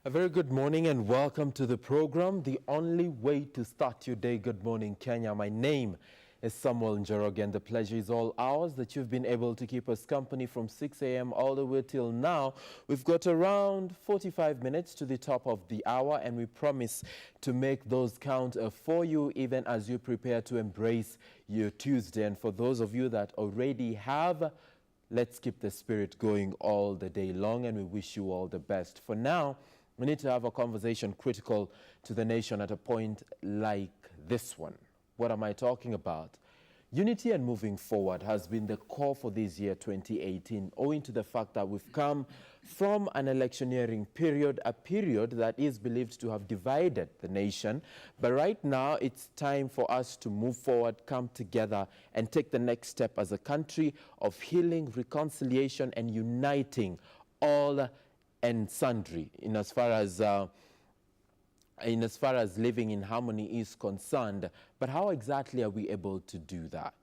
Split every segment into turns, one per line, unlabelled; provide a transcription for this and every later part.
A very good morning and welcome to the program, the only way to start your day. Good morning, Kenya. My name is Samuel Njoroge, and the pleasure is all ours that you've been able to keep us company from 6 a.m. all the way till now. We've got around 45 minutes to the top of the hour, and we promise to make those count for you even as you prepare to embrace your Tuesday. And for those of you that already have, let's keep the spirit going all the day long, and we wish you all the best. For now, we need to have a conversation critical to the nation at a point like this one. What am I talking about? Unity and moving forward has been the call for this year 2018, owing to the fact that we've come from an electioneering period, a period that is believed to have divided the nation. But right now, it's time for us to move forward, come together, and take the next step as a country of healing, reconciliation, and uniting all and sundry in as far as living in harmony is concerned. But how exactly are we able to do that?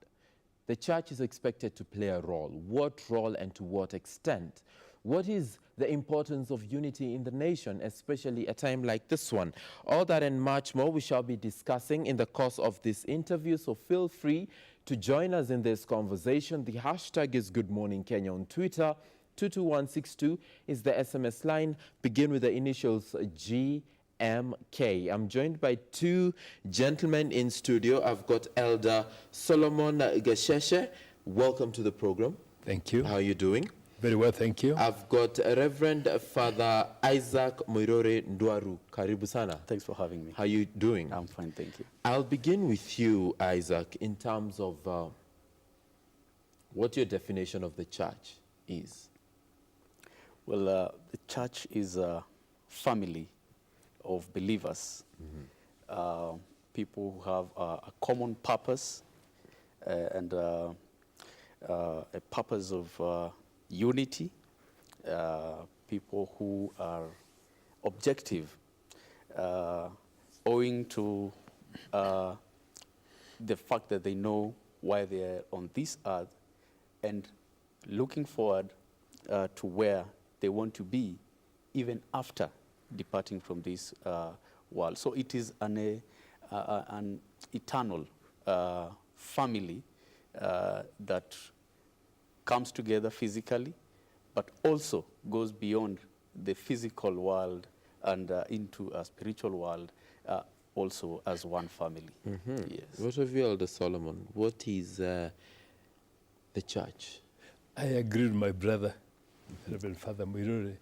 The church is expected to play a role. What role and to what extent? What is the importance of unity in the nation, especially a time like this one? All that and much more we shall be discussing in the course of this interview, so feel free to join us in this conversation. The hashtag is Good Morning Kenya on Twitter. 22162 is the SMS line. Begin with the initials GMK. I'm joined by two gentlemen in studio. I've got Elder Solomon Gasheshe. Welcome to the program.
Thank you.
How are you doing?
Very well, thank you.
I've got Reverend Father Isaac Moirore Ndwaru. Karibu sana.
Thanks for having me.
How are you doing?
I'm fine, thank you.
I'll begin with you, Isaac, in terms of what your definition of the church is.
Well, the church is a family of believers, people who have a common purpose and a purpose of unity, people who are objective, owing to the fact that they know why they are on this earth and looking forward to where they want to be even after departing from this world. So it is an eternal family that comes together physically, but also goes beyond the physical world and into a spiritual world also as one family. Yes.
What of you, Elder Solomon? What is the church?
I agree with my brother, Reverend Father Moirore,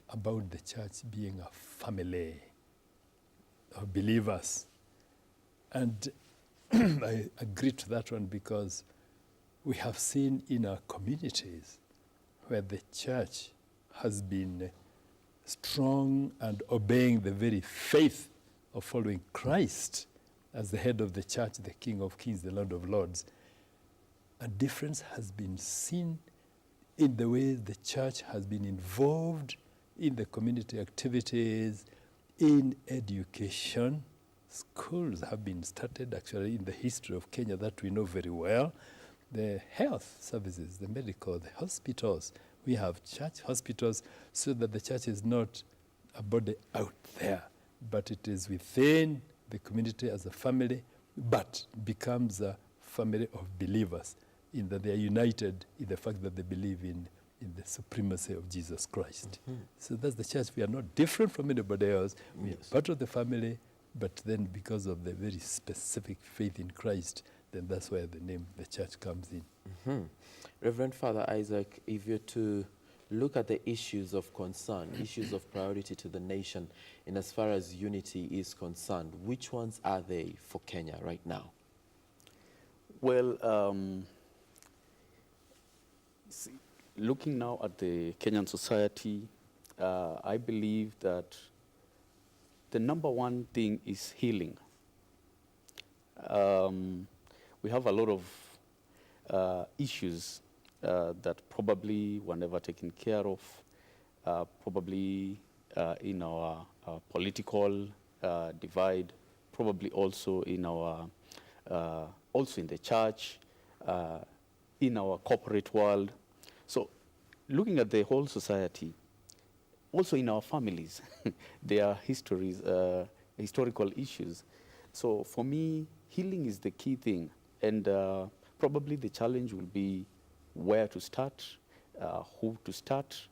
about the church being a family of believers. And I agree to that one because we have seen in our communities where the church has been strong and obeying the very faith of following Christ as the head of the church, the King of Kings, the Lord of Lords. A difference has been seen in the way the church has been involved in the community activities, in education. Schools have been started actually in the history of Kenya that we know very well. The health services, the medical, the hospitals. We have church hospitals so that the church is not a body out there, but it is within the community as a family, but becomes a family of believers in that they are united in the fact that they believe in the supremacy of Jesus Christ. So that's the church. We are not different from anybody else. We are part of the family, but then because of the very specific faith in Christ, then that's where the name, the church, comes in.
Reverend Father Isaac, if you're to look at the issues of concern, issues of priority to the nation, in as far as unity is concerned, which ones are they for Kenya right now?
Well, looking now at the Kenyan society, I believe that the number one thing is healing. We have a lot of issues that probably were never taken care of, probably in our political divide, probably also in our also in the church, in our corporate world. So looking at the whole society, also in our families, there are historical issues. So for me, healing is the key thing. And probably the challenge will be where to start, who to start,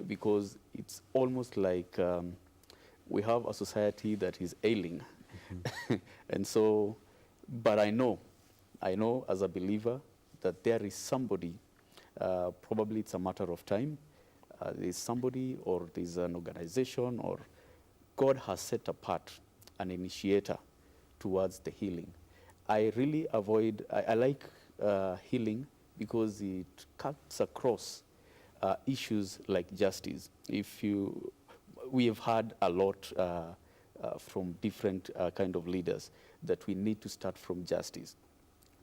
because it's almost like we have a society that is ailing. And so, but I know as a believer that there is somebody, probably it's a matter of time, there's somebody or there's an organization or God has set apart an initiator towards the healing. I really avoid, I like healing because it cuts across issues like justice. We have heard a lot from different kind of leaders that we need to start from justice.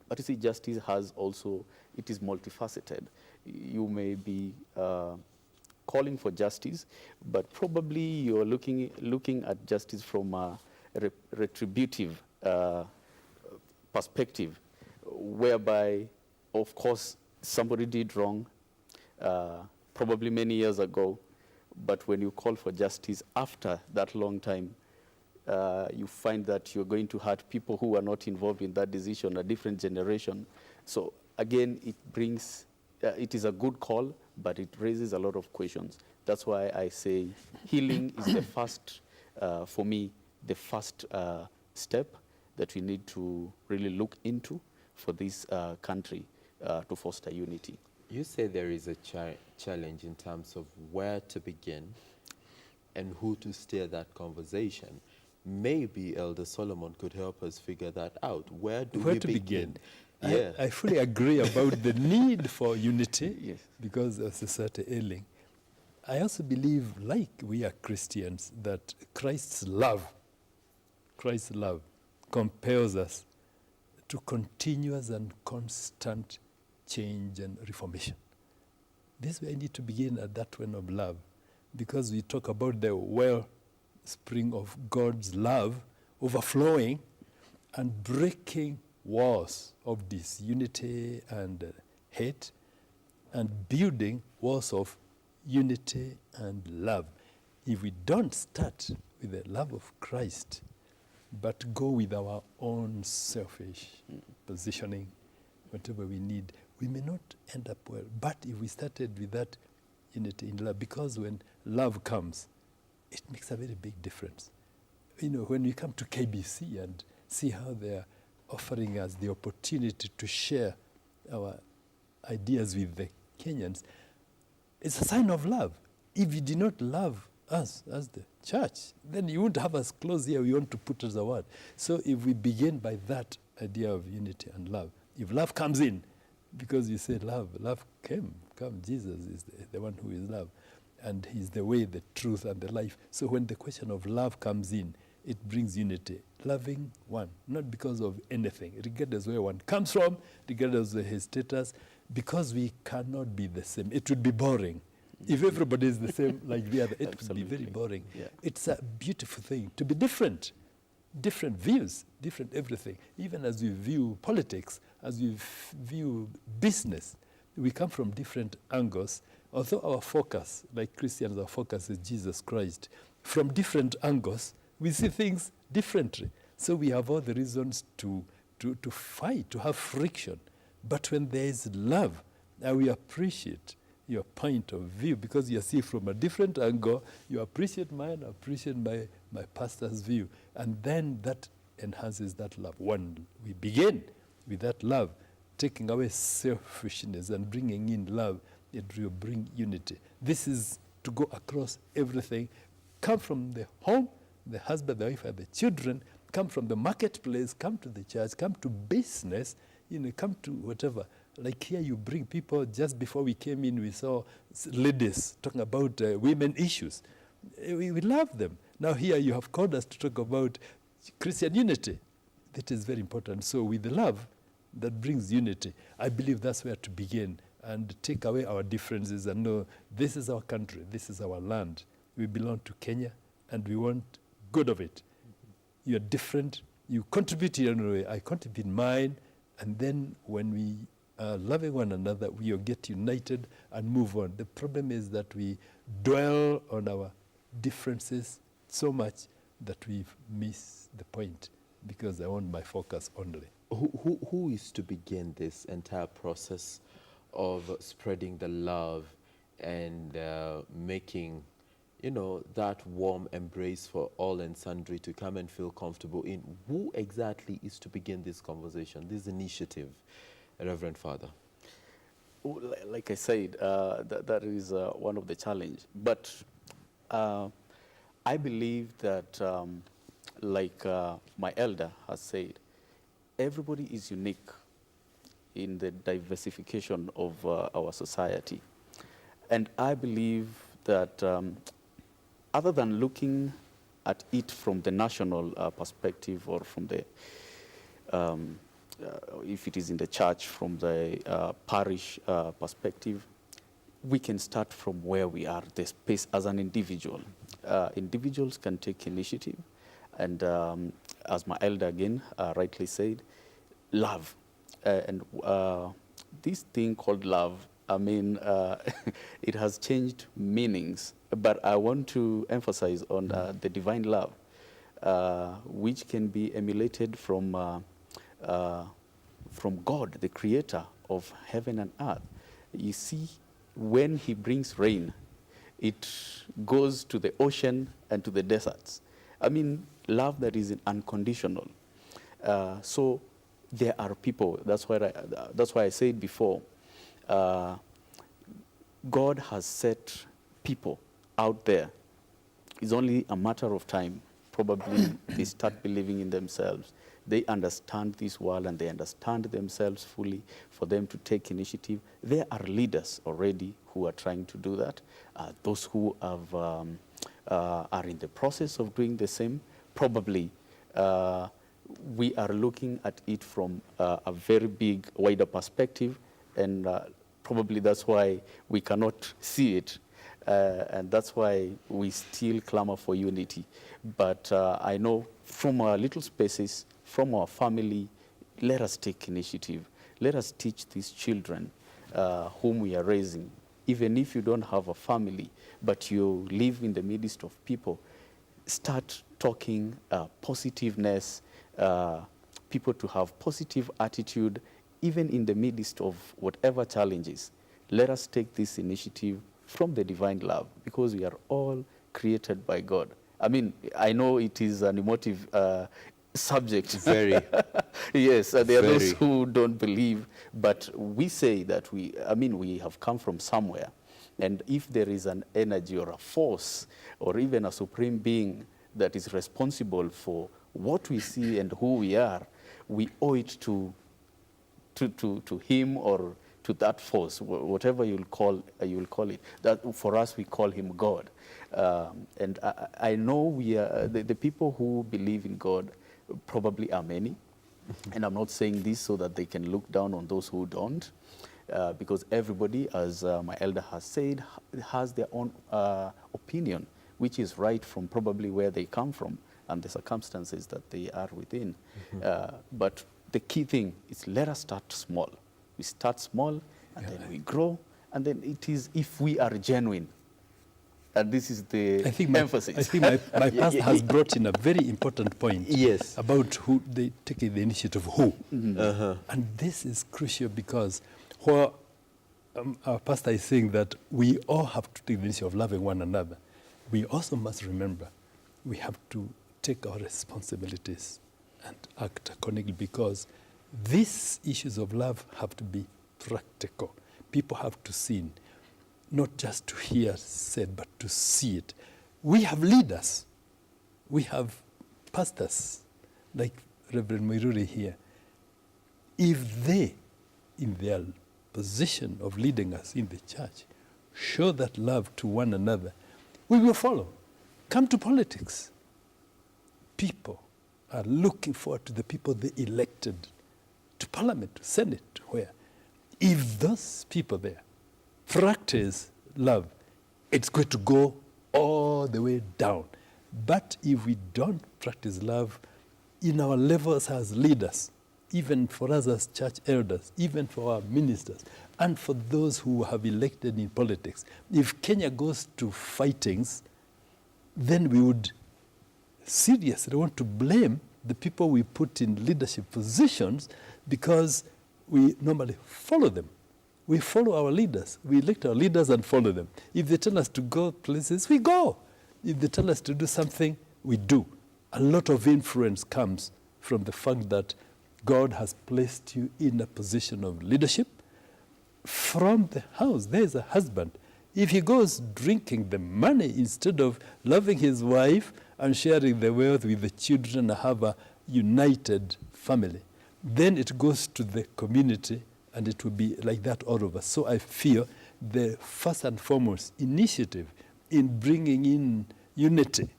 But you see, justice has also, it is multifaceted. You may be calling for justice, but probably you're looking at justice from a retributive perspective, whereby, of course, somebody did wrong, probably many years ago, but when you call for justice after that long time, you find that you're going to hurt people who are not involved in that decision, a different generation. So again, it is a good call, but it raises a lot of questions. That's why I say healing is the first, for me, the first step that we need to really look into for this country to foster unity.
You say there is a challenge in terms of where to begin and who to steer that conversation. Maybe Elder Solomon could help us figure that out. Where we begin?
Yeah. I fully agree about the need for unity,
yes,
because of society ailing. I also believe, like we are Christians, that Christ's love compels us to continuous and constant change and reformation. This way I need to begin at that one of love, because we talk about the wellspring of God's love overflowing and breaking walls of disunity and hate, and building walls of unity and love. If we don't start with the love of Christ, but go with our own selfish positioning, whatever we need, we may not end up well. But if we started with that unity in love, because when love comes, it makes a very big difference. You know, when we come to KBC and see how they are offering us the opportunity to share our ideas with the Kenyans, it's a sign of love. If you did not love us as the church, then you wouldn't have us close here. We want to put as a word. So if we begin by that idea of unity and love, if love comes in, because you say love come, Jesus is the one who is love, and he's the way, the truth, and the life. So when the question of love comes in, it brings unity. Loving one, not because of anything, regardless where one comes from, regardless of his status, because we cannot be the same. It would be boring. If everybody is the same like the other, it would be very boring. Yeah. It's a beautiful thing to be different views, different everything. Even as we view politics, as we view business, we come from different angles. Although our focus, like Christians, our focus is Jesus Christ, from different angles, we see things differently. So we have all the reasons to fight, to have friction. But when there is love, we appreciate your point of view, because you see from a different angle, you appreciate mine, I appreciate my pastor's view. And then that enhances that love. When we begin with that love, taking away selfishness and bringing in love, it will bring unity. This is to go across everything. Come from the home, the husband, the wife, and the children. Come from the marketplace, come to the church, come to business, come to whatever. Like here you bring people. Just before we came in, we saw ladies talking about women issues. We love them. Now here you have called us to talk about Christian unity. That is very important. So with the love that brings unity, I believe that's where to begin and take away our differences and know this is our country, this is our land. We belong to Kenya and we want good of it. You're different. You contribute in your own way. I contribute mine. And then when we are loving one another, we will get united and move on. The problem is that we dwell on our differences so much that we've missed the point, because I want my focus only.
Who is to begin this entire process of spreading the love and making, you know, that warm embrace for all and sundry to come and feel comfortable in? Who exactly is to begin this conversation, this initiative, Reverend Father?
Like I said, that is one of the challenge. But I believe that, like my elder has said, everybody is unique in the diversification of our society. And I believe that other than looking at it from the national perspective, or from the, if it is in the church, from the parish perspective, we can start from where we are, the space as an individual. Individuals can take initiative. And as my elder again rightly said, love. And this thing called love, I mean, it has changed meanings. But I want to emphasize on the divine love, which can be emulated from God, the creator of heaven and earth. You see, when he brings rain, it goes to the ocean and to the deserts. I mean, love that is unconditional. So there are people, that's why I said before, God has set people out there. It's only a matter of time. Probably they start believing in themselves. They understand this world and they understand themselves fully for them to take initiative. There are leaders already who are trying to do that. Those who have, are in the process of doing the same. Probably we are looking at it from a very big, wider perspective, and probably that's why we cannot see it. And that's why we still clamor for unity. But I know from our little spaces, from our family, let us take initiative. Let us teach these children whom we are raising. Even if you don't have a family, but you live in the midst of people, start talking positiveness, people to have positive attitude, even in the midst of whatever challenges. Let us take this initiative from the divine love, because we are all created by God. I mean, I know it is an emotive subject.
Very.
Yes, there are
Very.
those who don't believe, but we say that we have come from somewhere. And if there is an energy or a force or even a supreme being that is responsible for what we see and who we are, we owe it to him or to that force, whatever you'll call it. That for us, we call him God. And I know we are the people who believe in God probably are many. And I'm not saying this so that they can look down on those who don't, because everybody, as my elder has said, has their own opinion, which is right from probably where they come from and the circumstances that they are within. But the key thing is, let us start small. We start small, and then we grow, and then it is if we are genuine. And this is the emphasis.
I think my pastor has brought in a very important point.
Yes.
About who they take the initiative, who. And this is crucial, because where our pastor is saying that we all have to take the initiative of loving one another, we also must remember we have to take our responsibilities and act accordingly, because these issues of love have to be practical. People have to see it, not just to hear said, but to see it. We have leaders. We have pastors, like Reverend Moiruri here. If they, in their position of leading us in the church, show that love to one another, we will follow. Come to politics. People are looking forward to the people they elected to Parliament, to Senate, where if those people there practice love, it's going to go all the way down. But if we don't practice love in our levels as leaders, even for us as church elders, even for our ministers, and for those who have elected in politics, if Kenya goes to fightings, then we would seriously want to blame the people we put in leadership positions, because we normally follow them. We follow our leaders. We elect our leaders and follow them. If they tell us to go places, we go. If they tell us to do something, we do. A lot of influence comes from the fact that God has placed you in a position of leadership. From the house, there's a husband. If he goes drinking the money instead of loving his wife and sharing the wealth with the children and have a united family, then it goes to the community, and it will be like that all over. So I feel the first and foremost initiative in bringing in unity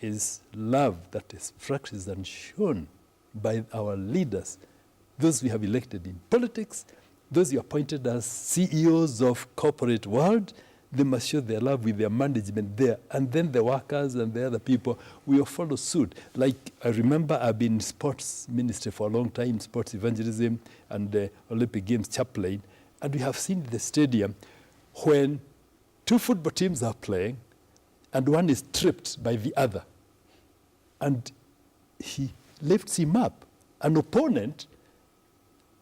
is love that is practiced and shown by our leaders, those we have elected in politics, those you appointed as CEOs of corporate world. They must show their love with their management there. And then the workers and the other people will follow suit. Like, I remember I've been in sports ministry for a long time, sports evangelism and the Olympic Games chaplain. And we have seen the stadium when two football teams are playing and one is tripped by the other. And he lifts him up, an opponent,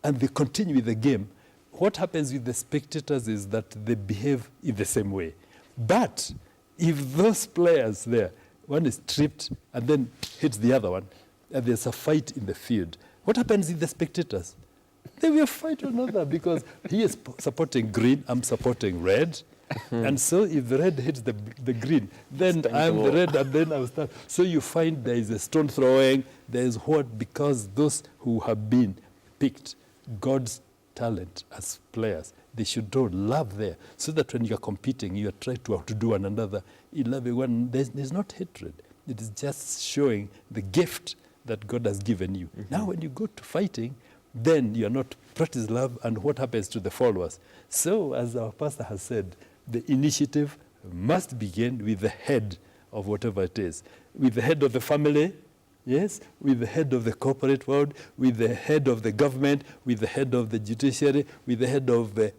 and they continue with the game. What happens with the spectators is that they behave in the same way. But if those players there, one is tripped and then hits the other one, and there's a fight in the field, what happens with the spectators? They will fight one another, because he is supporting green, I'm supporting red. And so if the red hits the green, then I'm the red, and then I'll start. So you find there is a stone throwing, there is what, because those who have been picked, God's talent as players, they should show love there, so that when you're competing, you are trying to outdo one another in love. There's not hatred. It is just showing the gift that God has given you. Now, when you go to fighting, then you're not practice love, and what happens to the followers? So, as our pastor has said, the initiative must begin with the head of whatever it is, with the head of the family, yes, with the head of the corporate world, with the head of the government, with the head of the judiciary, with the head of the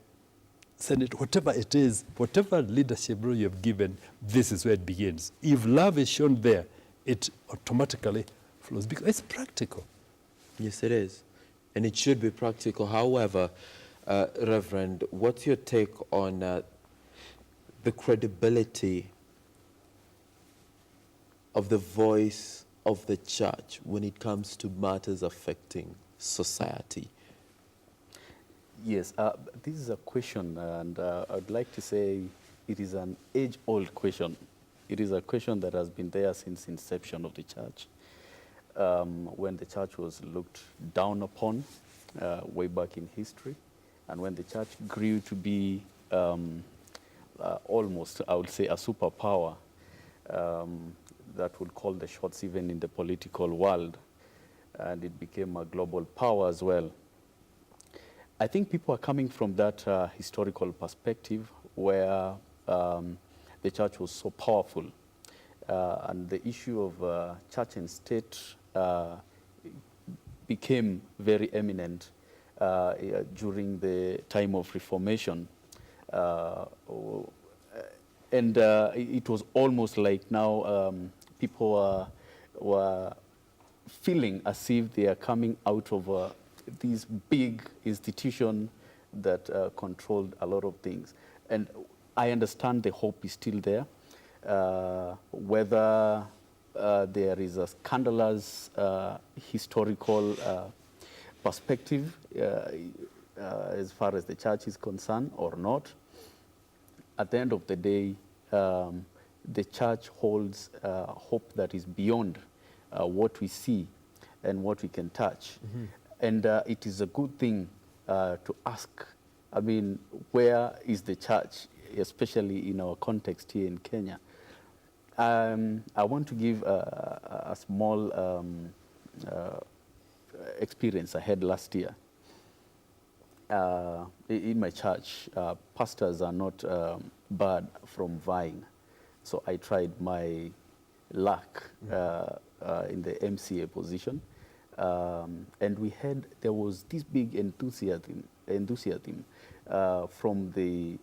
Senate, whatever it is, whatever leadership role you have given, this is where it begins. If love is shown there, it automatically flows, because it's practical.
Yes, it is. And it should be practical. However, Reverend, what's your take on the credibility of the voice of the church when it comes to matters affecting society?
Yes, this is a question, and I'd like to say it is an age-old question. It is a question that has been there since inception of the church, when the church was looked down upon way back in history, and when the church grew to be almost, I would say, a superpower that would call the shots even in the political world, and it became a global power as well. I think people are coming from that historical perspective where the church was so powerful, and the issue of church and state became very eminent during the time of Reformation. And it was almost like now people were feeling as if they are coming out of this big institution that controlled a lot of things. And I understand the hope is still there. Whether there is a scandalous historical perspective as far as the church is concerned or not, at the end of the day, the church holds hope that is beyond what we see and what we can touch. And it is a good thing to ask, I mean, where is the church, especially in our context here in Kenya? I want to give a small experience I had last year. In my church, pastors are not barred from vying. So I tried my luck in the MCA position. And there was this big enthusiasm from the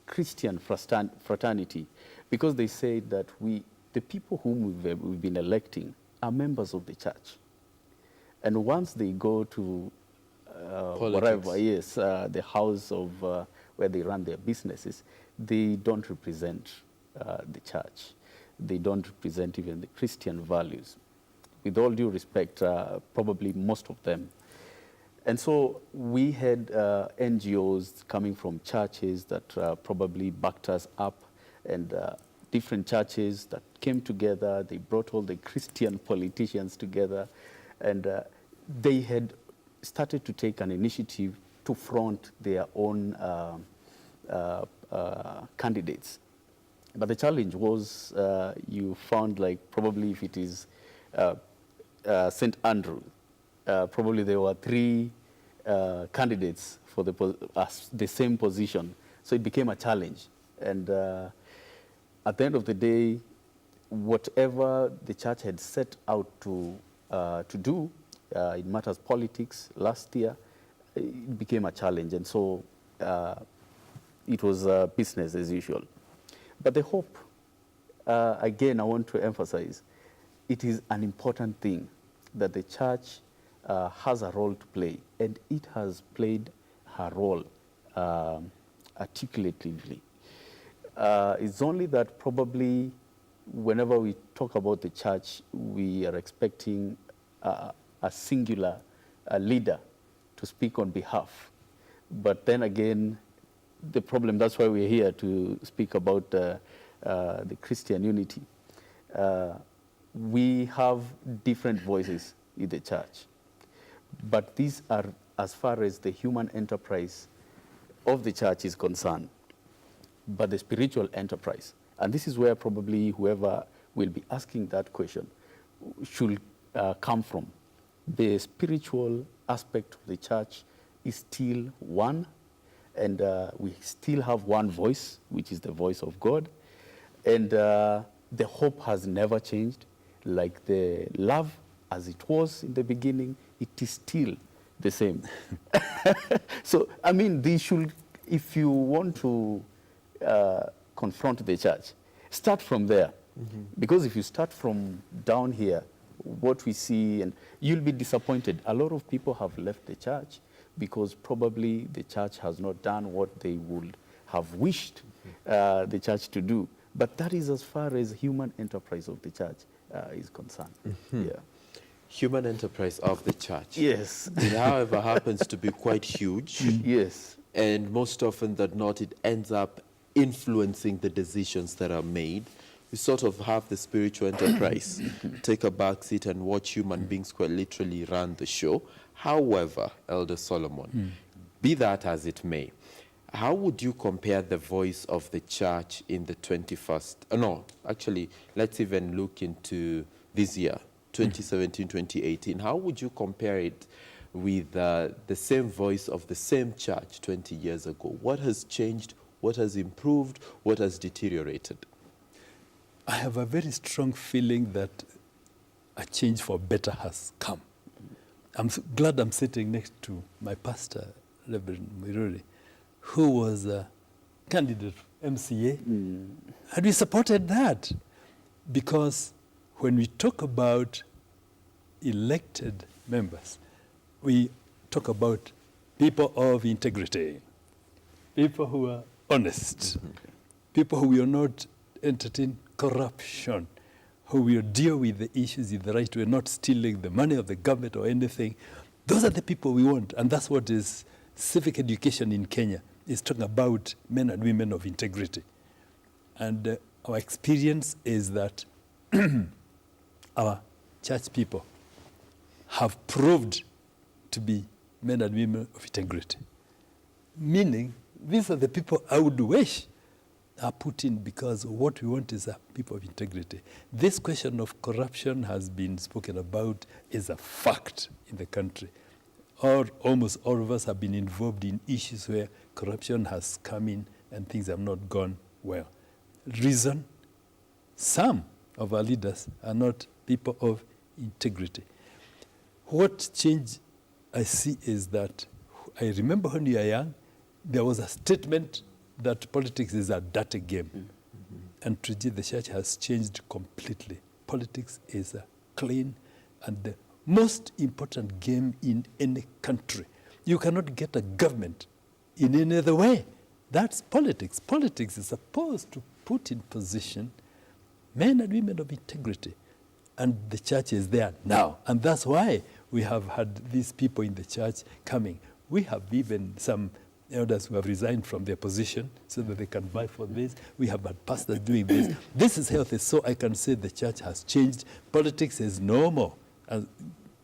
Christian fraternity, because they say that the people whom we've been electing are members of the church. And once they go to whatever, yes, the house of where they run their businesses, they don't represent the church. They don't represent even the Christian values. With all due respect, probably most of them. And so we had NGOs coming from churches that probably backed us up, and different churches that came together. They brought all the Christian politicians together, and they had started to take an initiative to front their own candidates. But the challenge was you found, like, probably if it is St. Andrew, probably there were 3 candidates for the same position. So it became a challenge. And at the end of the day, whatever the church had set out to do in matters politics last year, it became a challenge. And so it was business as usual. But the hope, again, I want to emphasize, it is an important thing that the church has a role to play, and it has played her role articulatively. It's only that probably whenever we talk about the church, we are expecting a singular leader to speak on behalf. But then again, the problem, that's why we're here to speak about the Christian unity. We have different voices in the church, but these are as far as the human enterprise of the church is concerned, but the spiritual enterprise. And this is where probably whoever will be asking that question should come from. The spiritual aspect of the church is still one, and we still have one voice, which is the voice of God. And the hope has never changed. Like the love as it was in the beginning, it is still the same. So, I mean, they should, if you want to confront the church, start from there. Because if you start from down here, what we see, and you'll be disappointed. A lot of people have left the church because probably the church has not done what they would have wished the church to do. But that is as far as human enterprise of the church is concerned. Yeah.
Human enterprise of the church.
Yes.
It, however, happens to be quite huge.
Yes.
And most often than not, it ends up influencing the decisions that are made. We sort of have the spiritual enterprise take a back seat and watch human beings quite literally run the show. However, Elder Solomon, be that as it may, how would you compare the voice of the church in the 21st? No, actually, let's even look into this year, 2017, 2018. How would you compare it with the same voice of the same church 20 years ago? What has changed? What has improved? What has deteriorated?
I have a very strong feeling that a change for better has come. I'm glad I'm sitting next to my pastor, Reverend Miruri, who was a candidate for MCA. And we supported that because when we talk about elected members, we talk about people of integrity, people who are honest, people who will not entertain corruption, who will deal with the issues in the right way, not stealing the money of the government or anything. Those are the people we want, and that's what is civic education in Kenya. It's talking about men and women of integrity. And our experience is that our church people have proved to be men and women of integrity. Meaning, these are the people I would wish are put in, because what we want is a people of integrity. This question of corruption has been spoken about as a fact in the country. Or almost all of us have been involved in issues where corruption has come in and things have not gone well. Reason, some of our leaders are not people of integrity. What change I see is that, I remember when we were young, there was a statement that politics is a dirty game. And Triji, the church has changed completely. Politics is a clean and the most important game in any country. You cannot get a government in any other way. That's politics. Politics is supposed to put in position men and women of integrity. And the church is there now. And that's why we have had these people in the church coming. We have even some elders who have resigned from their position so that they can vie for this. We have had pastors doing this. This is healthy, so I can say the church has changed. Politics is no more a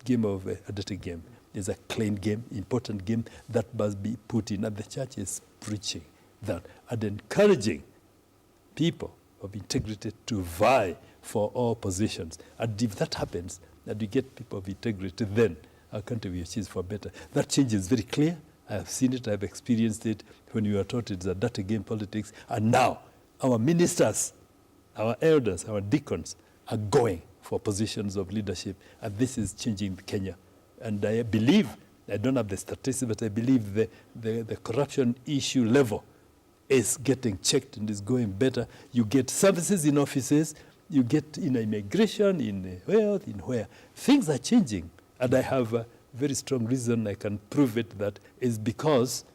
game of a dirty game. It's a clean game, important game that must be put in. And the church is preaching that and encouraging people of integrity to vie for all positions. And if that happens, and we get people of integrity, then our country will change for better. That change is very clear. I have seen it, I have experienced it when we were taught it's a dirty game, politics. And now our ministers, our elders, our deacons are going for positions of leadership. And this is changing Kenya. And I believe, I don't have the statistics, but I believe the corruption issue level is getting checked and is going better. You get services in offices, you get in immigration, in health, in where. Things are changing. And I have a very strong reason, I can prove it, that is because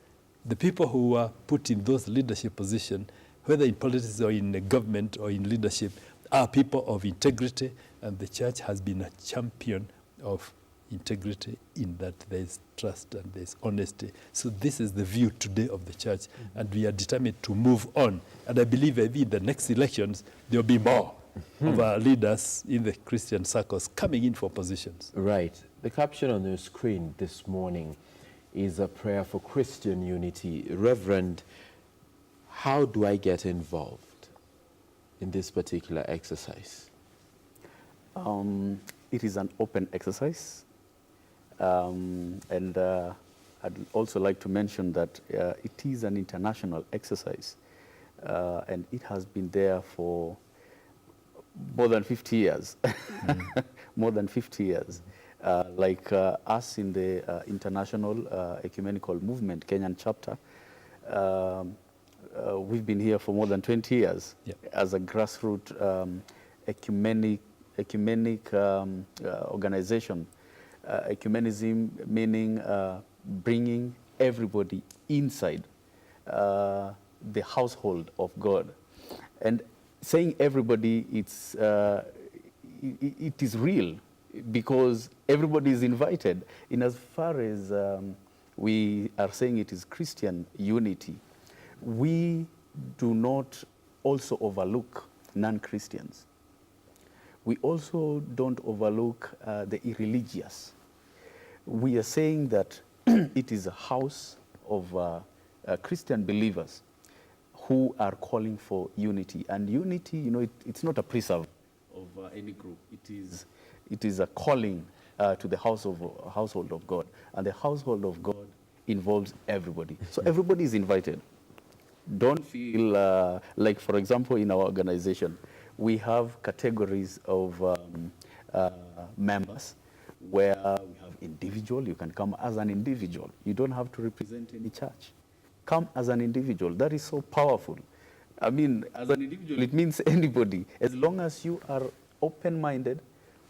the people who are put in those leadership positions, whether in politics or in the government or in leadership, are people of integrity, and the church has been a champion of integrity in that there is trust and there is honesty. So this is the view today of the church, and we are determined to move on. And I believe maybe in the next elections, there will be more of our leaders in the Christian circles coming in for positions.
Right. The caption on your screen this morning is a prayer for Christian unity. Reverend, how do I get involved in this particular exercise?
It is an open exercise. And I'd also like to mention that it is an international exercise. And it has been there for more than 50 years. More than 50 years. Like us in the International Ecumenical Movement, Kenyan chapter, we've been here for more than 20 years as a grassroots ecumenic organization. Ecumenism meaning bringing everybody inside the household of God. And saying everybody, it is real, because everybody is invited. In as far as we are saying it is Christian unity, we do not also overlook non-Christians. We also don't overlook the irreligious. We are saying that it is a house of Christian believers who are calling for unity. And unity, you know, it's not a preserve of any group. It is a calling to the household of God. And the household of God involves everybody. So everybody is invited. Don't feel like, for example, in our organization, we have categories of members where we have individual. You can come as an individual. You don't have to represent any church. Come as an individual. That is so powerful. I mean, as an individual, it means anybody. As long as you are open-minded,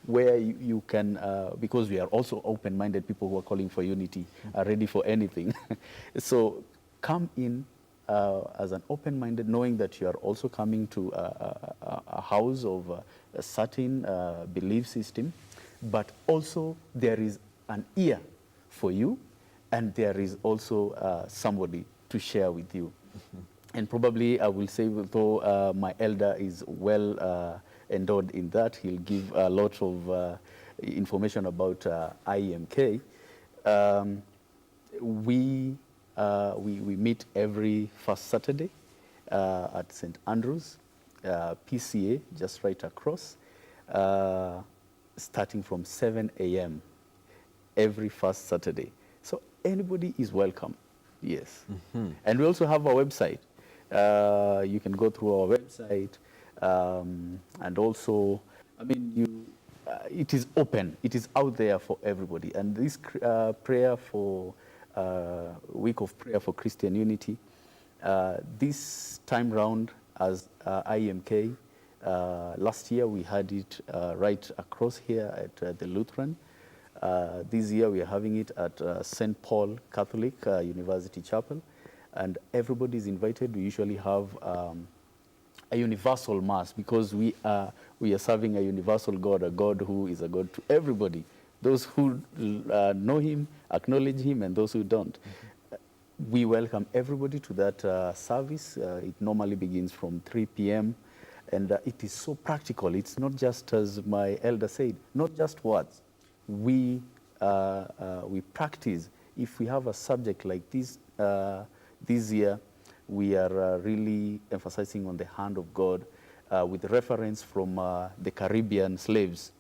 where you can, because we are also open-minded people who are calling for unity, are ready for anything. So come in as an open-minded, knowing that you are also coming to a house of a certain belief system, but also there is an ear for you, and there is also somebody to share with you. And probably I will say, though my elder is well endowed in that, he'll give a lot of information about IEMK. We meet every first Saturday at St. Andrews, PCA, just right across, starting from 7 a.m. every first Saturday. So anybody is welcome, yes. And we also have our website. You can go through our website, and also, I mean, it is open. It is out there for everybody. And this prayer for week of prayer for Christian unity, this time round as IMK. Last year we had it right across here at the Lutheran. This year we are having it at St. Paul Catholic University Chapel, and everybody is invited. We usually have a universal mass because we are serving a universal God, a God who is a God to everybody. Those who know him, acknowledge him, and those who don't. We welcome everybody to that service. It normally begins from 3 p.m. And it is so practical. It's not just, as my elder said, not just words. We practice. If we have a subject like this this year, we are really emphasizing on the hand of God with reference from the Caribbean slaves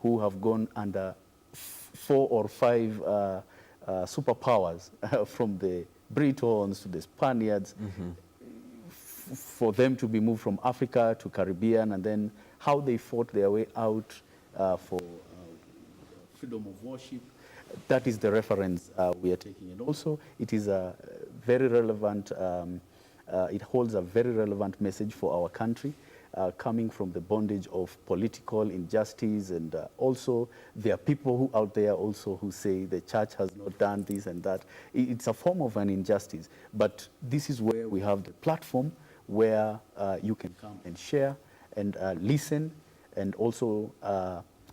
who have gone under 4 or 5 superpowers from the Britons to the Spaniards, for them to be moved from Africa to Caribbean, and then how they fought their way out for freedom of worship. That is the reference we are taking. And also, it is a very relevant, it holds a very relevant message for our country, coming from the bondage of political injustice. And also, there are people who out there also who say the church has not done this and that. It's a form of an injustice. But this is where we have the platform where you can come and share and listen and also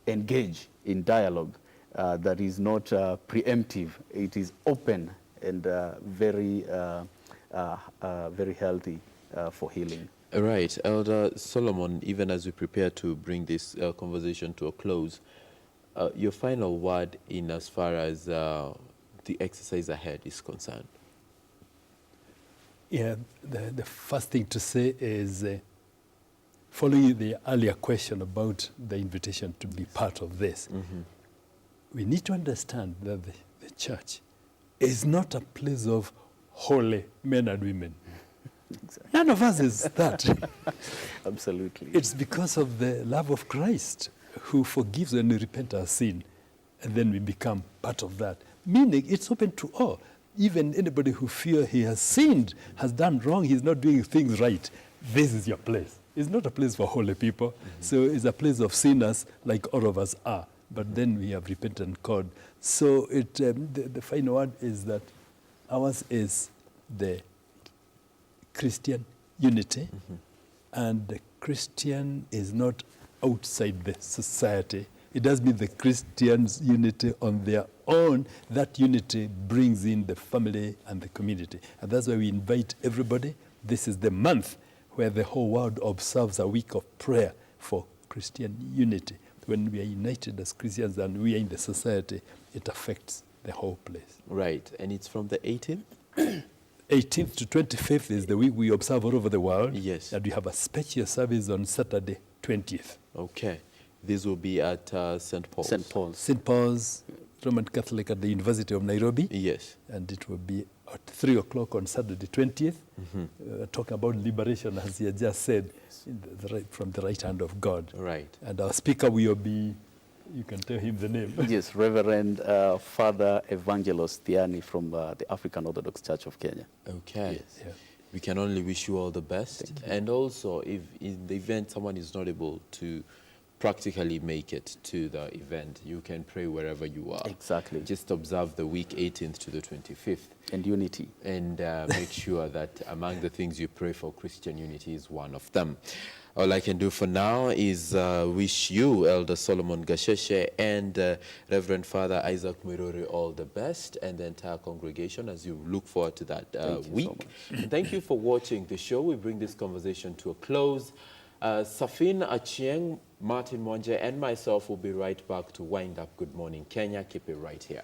engage in dialogue that is not preemptive. It is open and very healthy for healing.
Right. Elder Solomon, even as we prepare to bring this conversation to a close, your final word in as far as the exercise ahead is concerned.
Yeah, the first thing to say is, following the earlier question about the invitation to be part of this, we need to understand that the church is not a place of holy men and women.
Exactly.
None of us is that.
Absolutely.
It's because of the love of Christ who forgives when we repent our sin, and then we become part of that. Meaning it's open to all. Even anybody who feels he has sinned, has done wrong, he's not doing things right, this is your place. It's not a place for holy people. So it's a place of sinners like all of us are. But then we have repented and called. So the final word is that ours is the Christian unity. And the Christian is not outside the society. It does mean the Christians' unity on their own. That unity brings in the family and the community. And that's why we invite everybody. This is the month where the whole world observes a week of prayer for Christian unity. When we are united as Christians and we are in the society, it affects the whole place.
Right. And it's from the 18th?
18th to 25th is the week we observe all over the world.
Yes.
And we have a special service on Saturday, 20th.
Okay. This will be at St. Paul's.
St. Paul's.
St. Paul's Roman Catholic at the University of Nairobi.
Yes.
And it will be at 3 o'clock on Saturday, 20th. Talking about liberation, as he had just said, in from the right hand of God.
Right.
And our speaker will be, you can tell him the name.
Yes, Reverend Father Evangelos Thiani from the African Orthodox Church of Kenya.
Okay.
Yes.
Yeah.
We can only wish you all the best. And also, if in the event someone is not able to practically make it to the event, you can pray wherever you are.
Exactly.
Just observe the week 18th to the 25th.
And unity.
And make sure that among the things you pray for, Christian unity is one of them. All I can do for now is wish you, Elder Solomon Gasheshe, and Reverend Father Isaac Miruri all the best, and the entire congregation as you look forward to that week. And thank you for watching the show. We bring this conversation to a close. Safin Achieng, Martin Mwanje, and myself will be right back to wind up Good Morning Kenya. Keep it right here.